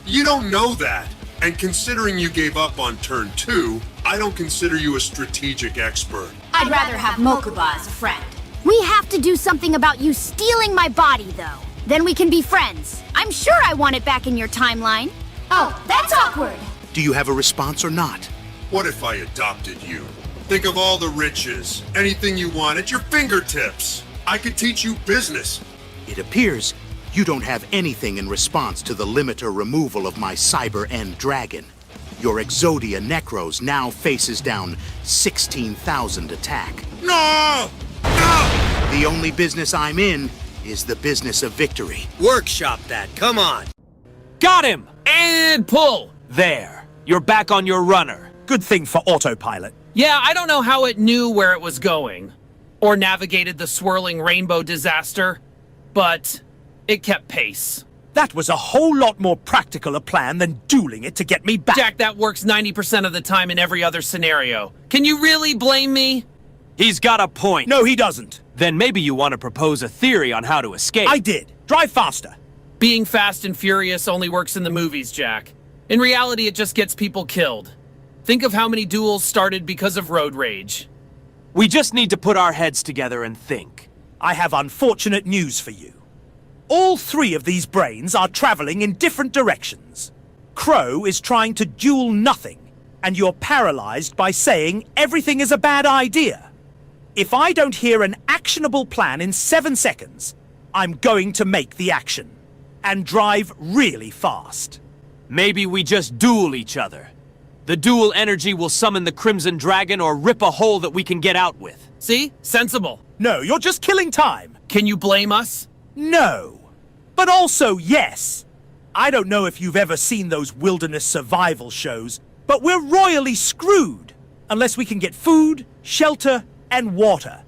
You don't know that. And considering you gave up on turn 2, I don't consider you a strategic expert. I'd rather have Mokuba as a friend. We have to do something about you stealing my body, though. Then we can be friends. I'm sure I want it back in your timeline. Oh, that's awkward. Do you have a response or not? What if I adopted you? Think of all the riches, anything you want at your fingertips. I could teach you business. It appears you don't have anything in response to the limiter removal of my Cyber End Dragon. Your Exodia Necros now faces down 16,000 attack. No! No! The only business I'm in is the business of victory. Workshop that, come on. Got him! And pull! There. You're back on your runner. Good thing for autopilot. Yeah, I don't know how it knew where it was going, or navigated the swirling rainbow disaster, but it kept pace. That was a whole lot more practical a plan than dueling it to get me back. Jack, that works 90% of the time in every other scenario. Can you really blame me? He's got a point. No, he doesn't. Then maybe you want to propose a theory on how to escape. I did. Drive faster. Being fast and furious only works in the movies, Jack. In reality, it just gets people killed. Think of how many duels started because of road rage. We just need to put our heads together and think. I have unfortunate news for you. All 3 of these brains are traveling in different directions. Crow is trying to duel nothing, and you're paralyzed by saying everything is a bad idea. If I don't hear an actionable plan in 7 seconds, I'm going to make the action. And drive really fast. Maybe we just duel each other. The dual energy will summon the Crimson Dragon or rip a hole that we can get out with. See? Sensible. No, you're just killing time. Can you blame us? No. But also, yes. I don't know if you've ever seen those wilderness survival shows, but we're royally screwed unless we can get food, shelter, and water.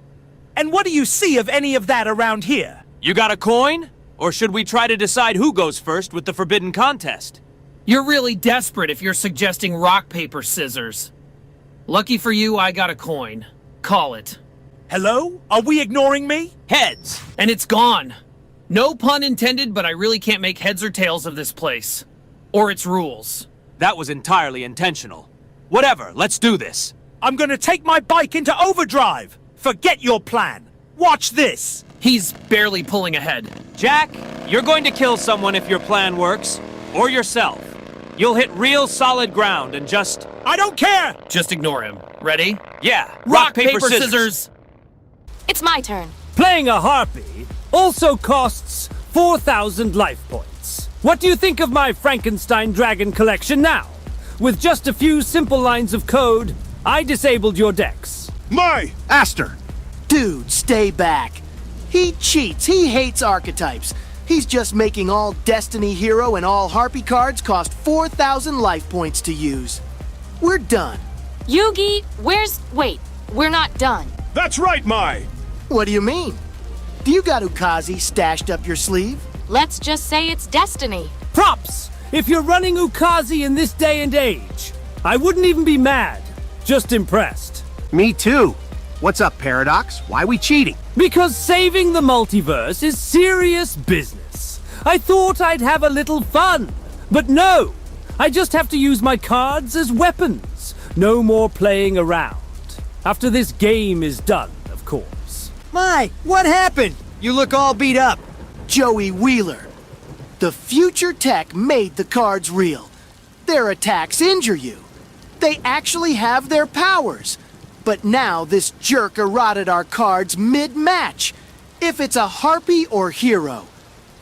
And what do you see of any of that around here? You got a coin? Or should we try to decide who goes first with the forbidden contest? You're really desperate if you're suggesting rock, paper, scissors. Lucky for you, I got a coin. Call it. Hello? Are we ignoring me? Heads! And it's gone. No pun intended, but I really can't make heads or tails of this place. Or its rules. That was entirely intentional. Whatever, let's do this. I'm gonna take my bike into overdrive! Forget your plan! Watch this! He's barely pulling ahead. Jack, you're going to kill someone if your plan works. Or yourself. You'll hit real solid ground and just... I don't care! Just ignore him. Ready? Yeah. Rock, paper, scissors! It's my turn. Playing a Harpy also costs 4,000 life points. What do you think of my Frankenstein Dragon collection now? With just a few simple lines of code, I disabled your decks. Aster! Dude, stay back. He cheats. He hates archetypes. He's just making all Destiny Hero and all Harpy cards cost 4,000 life points to use. We're done. Yugi, wait, we're not done. That's right, Mai! What do you mean? Do you got Ukazi stashed up your sleeve? Let's just say it's destiny. Props! If you're running Ukazi in this day and age, I wouldn't even be mad. Just impressed. Me too. What's up, Paradox? Why we cheating? Because saving the multiverse is serious business. I thought I'd have a little fun. But no! I just have to use my cards as weapons. No more playing around. After this game is done, of course. Mai, what happened? You look all beat up. Joey Wheeler. The future tech made the cards real. Their attacks injure you. They actually have their powers. But now this jerk eroded our cards mid-match. If it's a Harpy or Hero,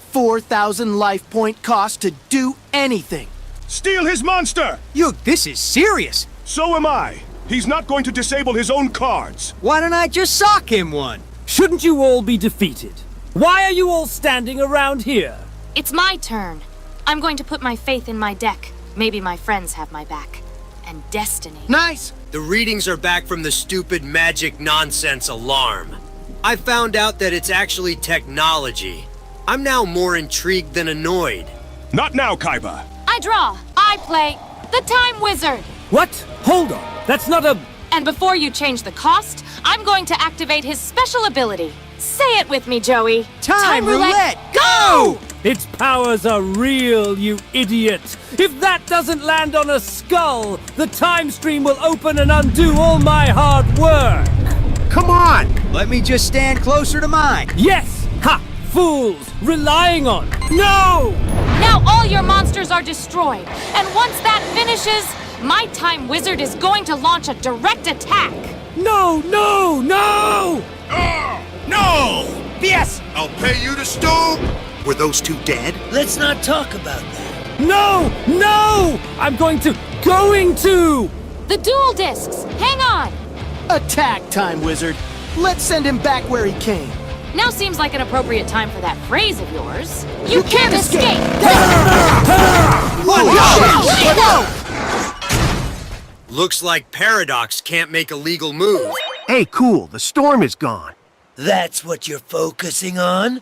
4,000 life point cost to do anything. Steal his monster! This is serious. So am I. He's not going to disable his own cards. Why don't I just sock him one? Shouldn't you all be defeated? Why are you all standing around here? It's my turn. I'm going to put my faith in my deck. Maybe my friends have my back. And destiny. Nice! The readings are back from the stupid magic nonsense alarm. I found out that it's actually technology. I'm now more intrigued than annoyed. Not now, Kaiba. I draw. I play the Time Wizard. What? Hold on. That's not a... And before you change the cost, I'm going to activate his special ability. Say it with me, Joey. Time roulette, go! Its powers are real, you idiot. If that doesn't land on a skull, the time stream will open and undo all my hard work. Come on! Let me just stand closer to mine. Yes! Ha! Fools! Relying on... No! Now all your monsters are destroyed. And once that finishes, my Time Wizard is going to launch a direct attack. No! No! No! No! Yes! I'll pay you to stone! Were those two dead? Let's not talk about that. No! No! I'm going to... The duel discs! Hang on! Attack, Time Wizard. Let's send him back where he came. Now seems like an appropriate time for that phrase of yours. You can't escape! Looks like Paradox can't make a legal move. Hey, cool. The storm is gone. That's what you're focusing on?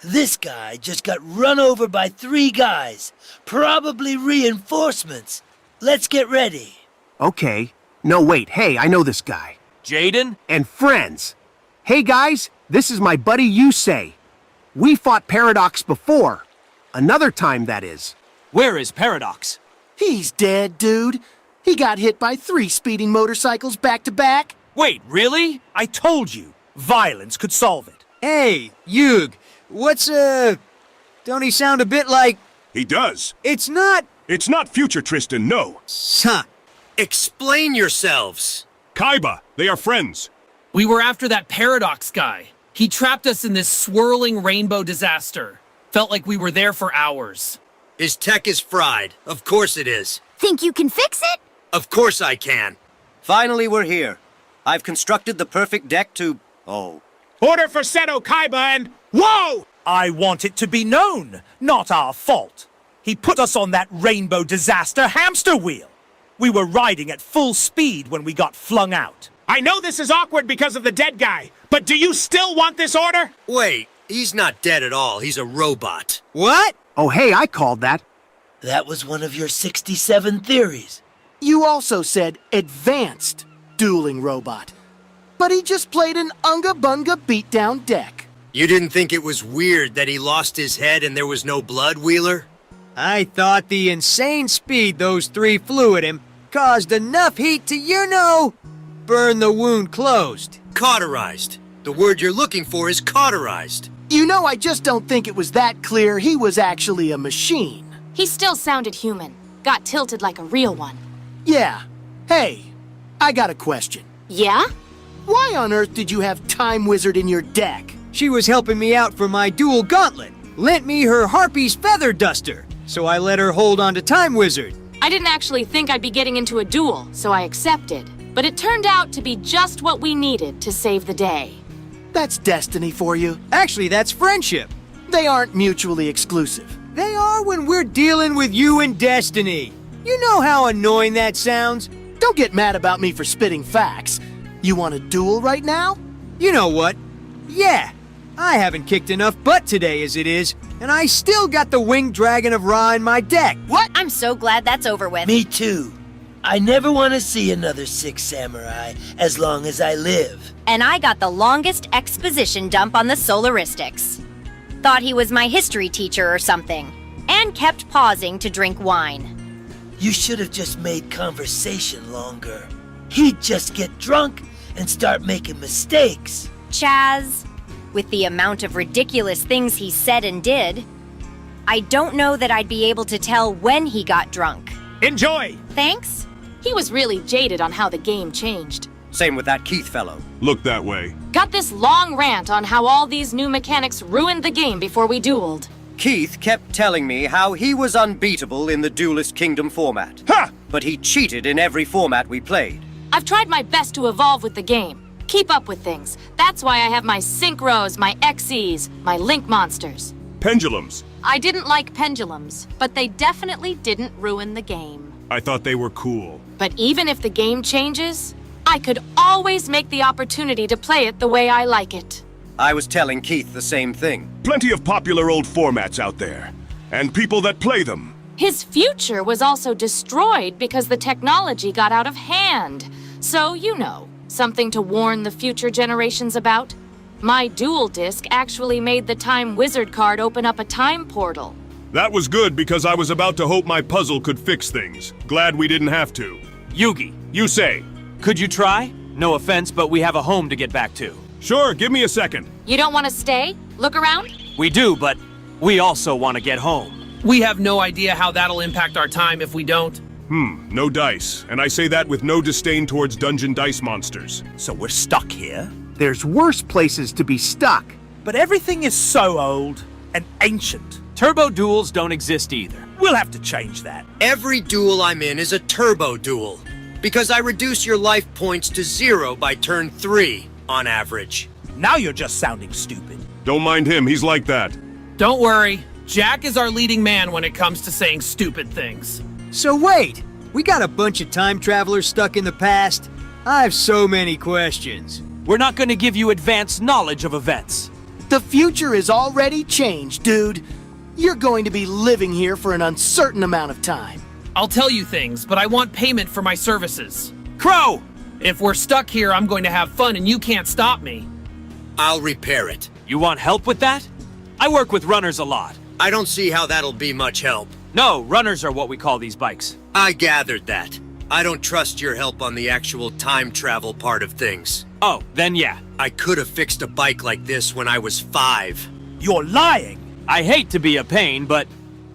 This guy just got run over by 3 guys. Probably reinforcements. Let's get ready. Okay. No, wait. Hey, I know this guy. Jaden? And friends. Hey, guys. This is my buddy Yusei. We fought Paradox before. Another time, that is. Where is Paradox? He's dead, dude. He got hit by 3 speeding motorcycles back to back. Wait, really? I told you. Violence could solve it. Hey, Yug, don't he sound a bit like... He does. It's not... It's not future Tristan, no. Huh. Explain yourselves. Kaiba, they are friends. We were after that Paradox guy. He trapped us in this swirling rainbow disaster. Felt like we were there for hours. His tech is fried. Of course it is. Think you can fix it? Of course I can. Finally, we're here. I've constructed the perfect deck to... Order for Seto Kaiba and... Whoa! I want it to be known, not our fault. He put us on that rainbow disaster hamster wheel. We were riding at full speed when we got flung out. I know this is awkward because of the dead guy, but do you still want this order? Wait, he's not dead at all. He's a robot. What? Oh, hey, I called that. That was one of your 67 theories. You also said advanced dueling robot. But he just played an unga-bunga beatdown deck. You didn't think it was weird that he lost his head and there was no blood, Wheeler? I thought the insane speed those three flew at him caused enough heat to, burn the wound closed. Cauterized. The word you're looking for is cauterized. I just don't think it was that clear he was actually a machine. He still sounded human. Got tilted like a real one. Yeah. Hey, I got a question. Yeah? Why on earth did you have Time Wizard in your deck? She was helping me out for my duel gauntlet. Lent me her Harpy's feather duster, so I let her hold on to Time Wizard. I didn't actually think I'd be getting into a duel, so I accepted. But it turned out to be just what we needed to save the day. That's destiny for you. Actually, that's friendship. They aren't mutually exclusive. They are when we're dealing with you and destiny. You know how annoying that sounds? Don't get mad about me for spitting facts. You want a duel right now? You know what? Yeah, I haven't kicked enough butt today as it is, and I still got the Winged Dragon of Ra in my deck. What? I'm so glad that's over with. Me too. I never want to see another 6 samurai as long as I live. And I got the longest exposition dump on the Solaristics. Thought he was my history teacher or something, and kept pausing to drink wine. You should have just made conversation longer. He'd just get drunk and start making mistakes. Chaz, with the amount of ridiculous things he said and did, I don't know that I'd be able to tell when he got drunk. Enjoy! Thanks. He was really jaded on how the game changed. Same with that Keith fellow. Look that way. Got this long rant on how all these new mechanics ruined the game before we dueled. Keith kept telling me how he was unbeatable in the Duelist Kingdom format. Ha! But he cheated in every format we played. I've tried my best to evolve with the game. Keep up with things. That's why I have my Synchros, my Xyz, my Link Monsters. Pendulums. I didn't like pendulums, but they definitely didn't ruin the game. I thought they were cool. But even if the game changes, I could always make the opportunity to play it the way I like it. I was telling Keith the same thing. Plenty of popular old formats out there, and people that play them. His future was also destroyed because the technology got out of hand. So, something to warn the future generations about. My duel disc actually made the Time Wizard card open up a time portal. That was good because I was about to hope my puzzle could fix things. Glad we didn't have to. Yugi, You say. could you try? No offense, but we have a home to get back to. Sure, give me a second. You don't want to stay? Look around? We do, but we also want to get home. We have no idea how that'll impact our time if we don't. No dice, and I say that with no disdain towards dungeon dice monsters. So we're stuck here? There's worse places to be stuck. But everything is so old and ancient. Turbo duels don't exist either. We'll have to change that. Every duel I'm in is a turbo duel, because I reduce your life points to 0 by turn 3, on average. Now you're just sounding stupid. Don't mind him, he's like that. Don't worry, Jack is our leading man when it comes to saying stupid things. So wait, we got a bunch of time travelers stuck in the past? I have so many questions. We're not going to give you advanced knowledge of events. The future is already changed, dude. You're going to be living here for an uncertain amount of time. I'll tell you things, but I want payment for my services. Crow! If we're stuck here, I'm going to have fun and you can't stop me. I'll repair it. You want help with that? I work with runners a lot. I don't see how that'll be much help. No, runners are what we call these bikes. I gathered that. I don't trust your help on the actual time travel part of things. Oh, then yeah. I could have fixed a bike like this when I was 5. You're lying! I hate to be a pain, but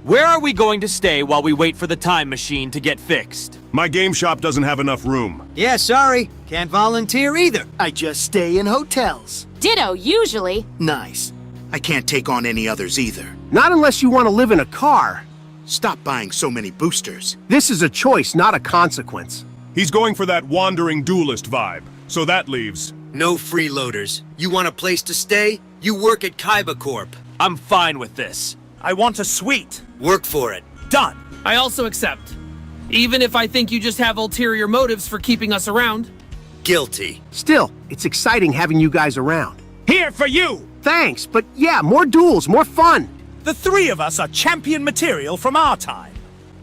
where are we going to stay while we wait for the time machine to get fixed? My game shop doesn't have enough room. Yeah, sorry. Can't volunteer either. I just stay in hotels. Ditto, usually. Nice. I can't take on any others either. Not unless you want to live in a car. Stop buying so many boosters. This is a choice, not a consequence. He's going for that wandering duelist vibe, so that leaves... No freeloaders. You want a place to stay? You work at Kaiba Corp. I'm fine with this. I want a suite. Work for it. Done. I also accept. Even if I think you just have ulterior motives for keeping us around. guilty. Still, it's exciting having you guys around. Here for you! Thanks, but yeah, more duels, more fun. The three of us are champion material from our time.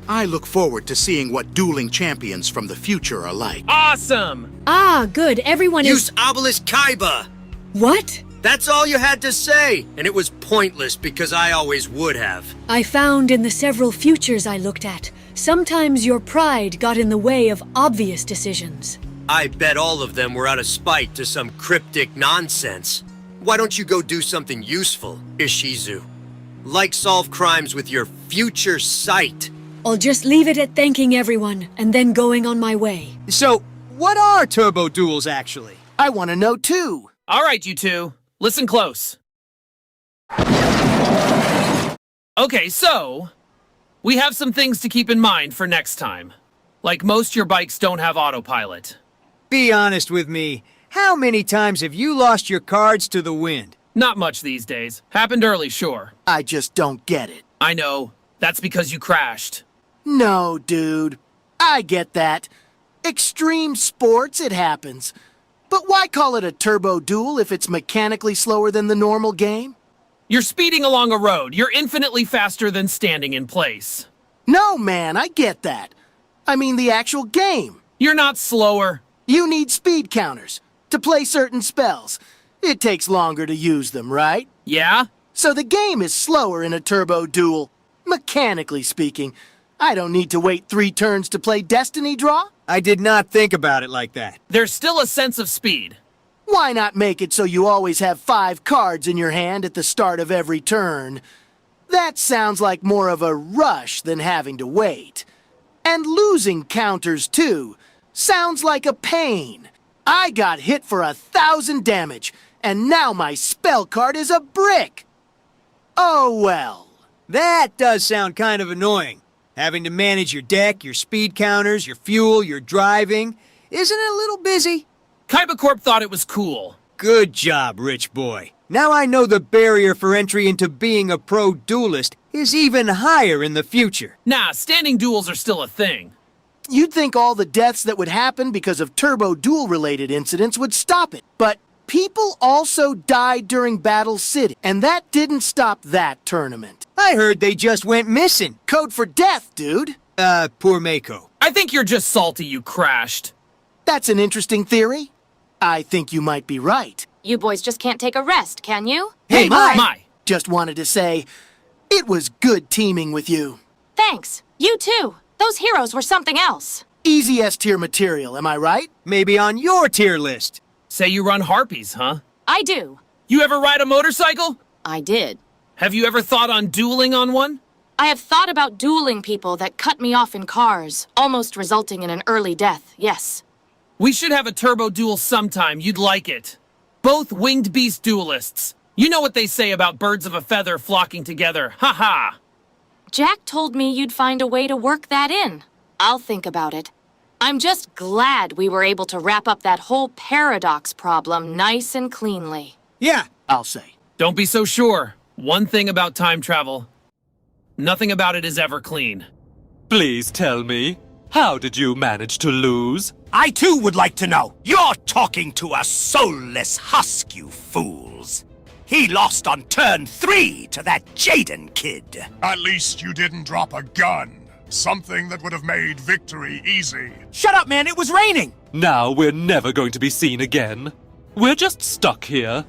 I look forward to seeing what dueling champions from the future are like. Awesome! Ah, good. Everyone is... Use Obelisk Kaiba! What? That's all you had to say, and it was pointless because I always would have. I found in the several futures I looked at, sometimes your pride got in the way of obvious decisions. I bet all of them were out of spite to some cryptic nonsense. Why don't you go do something useful, Ishizu? Like solve crimes with your future sight. I'll just leave it at thanking everyone, and then going on my way. So, what are turbo duels actually? I want to know too. All right, you two. Listen close. Okay, so... we have some things to keep in mind for next time. Like most, your bikes don't have autopilot. Be honest with me. How many times have you lost your cards to the wind? Not much these days. Happened early, sure. I just don't get it. I know. That's because you crashed. No, dude. I get that. Extreme sports, it happens. But why call it a turbo duel if it's mechanically slower than the normal game? You're speeding along a road. You're infinitely faster than standing in place. No, man, I get that. I mean the actual game. You're not slower. You need speed counters to play certain spells. It takes longer to use them, right? Yeah? So the game is slower in a turbo duel. Mechanically speaking, I don't need to wait 3 turns to play Destiny Draw. I did not think about it like that. There's still a sense of speed. Why not make it so you always have 5 cards in your hand at the start of every turn? That sounds like more of a rush than having to wait. And losing counters, too, sounds like a pain. I got hit for 1,000 damage, and now my spell card is a brick. Oh well. That does sound kind of annoying. Having to manage your deck, your speed counters, your fuel, your driving. Isn't it a little busy? Kaiba Corp thought it was cool. Good job, rich boy. Now I know the barrier for entry into being a pro duelist is even higher in the future. Nah, standing duels are still a thing. You'd think all the deaths that would happen because of turbo duel-related incidents would stop it. But people also died during Battle City, and that didn't stop that tournament. I heard they just went missing. Code for death, dude. Poor Mako. I think you're just salty you crashed. That's an interesting theory. I think you might be right. You boys just can't take a rest, can you? Hey, Mai! Just wanted to say, it was good teaming with you. Thanks. You too. Those heroes were something else. Easy S-tier material, am I right? Maybe on your tier list. Say you run Harpies, huh? I do. You ever ride a motorcycle? I did. Have you ever thought on dueling on one? I have thought about dueling people that cut me off in cars, almost resulting in an early death, yes. We should have a turbo duel sometime. You'd like it. Both winged beast duelists. You know what they say about birds of a feather flocking together. Ha ha! Jack told me you'd find a way to work that in. I'll think about it. I'm just glad we were able to wrap up that whole paradox problem nice and cleanly. Yeah, I'll say. Don't be so sure. One thing about time travel. Nothing about it is ever clean. Please tell me, how did you manage to lose? I too would like to know. You're talking to a soulless husk, you fools. He lost on turn 3 to that Jaden kid. At least you didn't drop a gun. Something that would have made victory easy. Shut up, man. It was raining. Now we're never going to be seen again. We're just stuck here,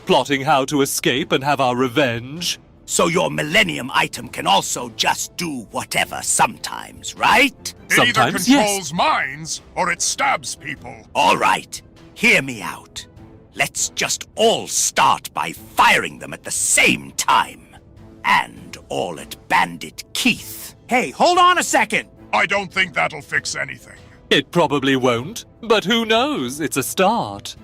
plotting how to escape and have our revenge. So your Millennium item can also just do whatever sometimes, right? It either Sometimes, controls minds or it stabs people. All right. Hear me out. Let's just all start by firing them at the same time. And all at Bandit Keith. Hey, hold on a second. I don't think that'll fix anything. It probably won't, but who knows? It's a start.